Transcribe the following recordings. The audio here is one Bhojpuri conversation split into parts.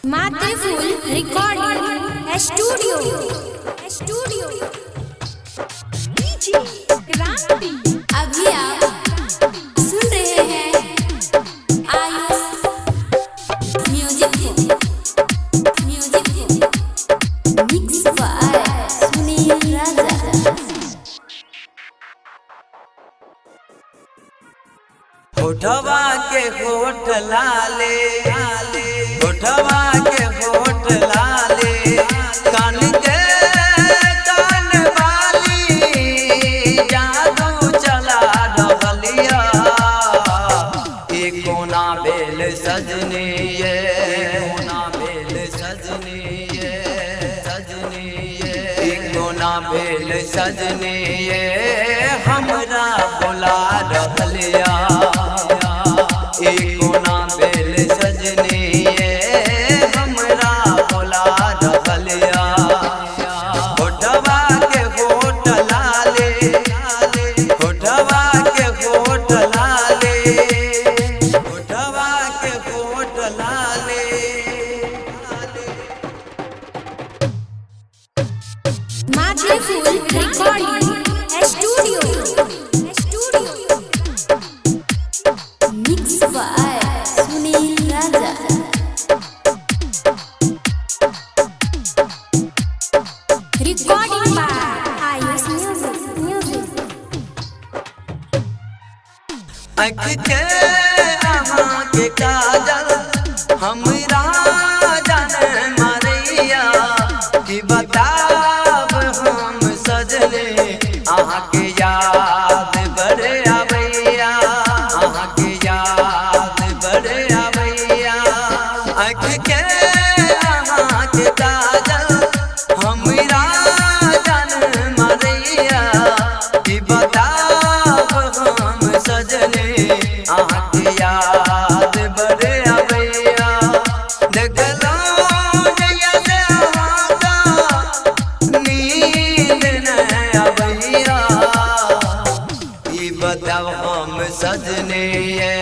मातृफूल रिकॉर्डिंग स्टूडियो अभी आप सुन रहे हैं आयुष म्यूजिक मिक्स बाय सुनील राजा। होठवा के होठ लाले होठवा के होठ लाले कान के कान वाली जादू चला रहलिया एक कोना बेल सजनी ये कोना बेल सजनी ये सजनी ये एक कोना बेल सजनी ये हमरा बुला रहलिया एक कोना बेल सजनी ये हमरा बुला रहलिया होठवा के होठ लाले होठवा के होठ लाले होठवा के होठ लाले मातृफूल recording studio mix by Sunil Raja. Recording by Ayush music. आँख के आहाँ के काजल हमरा जाने मारिया कि बताब हम सजले आहाँ के याद बड़े आबैया आहाँ के याद बड़े आबैया आँख के आहाँ के काजल हमरा जाने मारिया कि बताब हम सजले आहाँ के याद बड़े आबैया देखलो जैया से आवाज़ा नींद न आबैया ई बताब हम सजने ये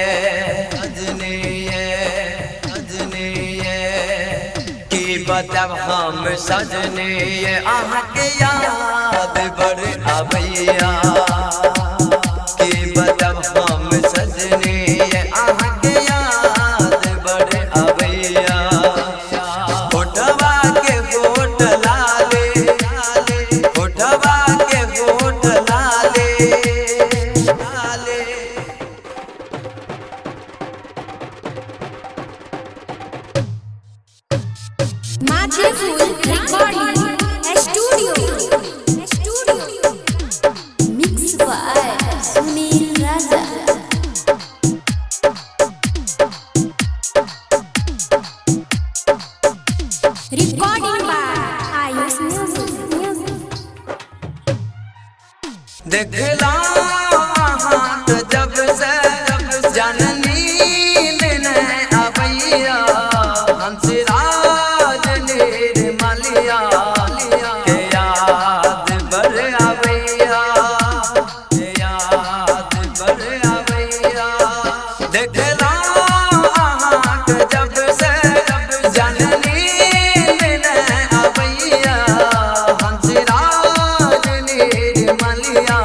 सजने ये सजने ये की बताब हम सजने ये आहाँ के याद बड़े आबैया की बताब हम सजने ये आहाँ के याद बड़े आबैया होठवा के होठ लाले होठवा के होठ लाले लाले मातृफूल recording studio mix by Sunil Raja. Recording by Ayush music. देखला हाथ जब से जननी लेने आबैया हमसे राज निर्मलिया के याद बड़े आबैया के याद बड़े आबैया देखला हाथ जब से जननी लेने आबैया हमसे राज निर्मलिया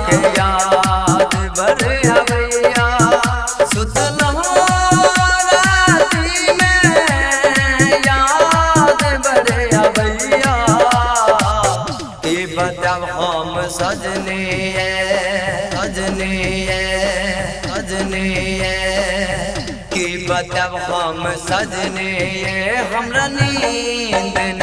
के याद बड़े आबैया सुतलहो राती में याद बड़े आबैया ई बताब हम सजने सजने सजने की बताब हम सजने हमरा नींद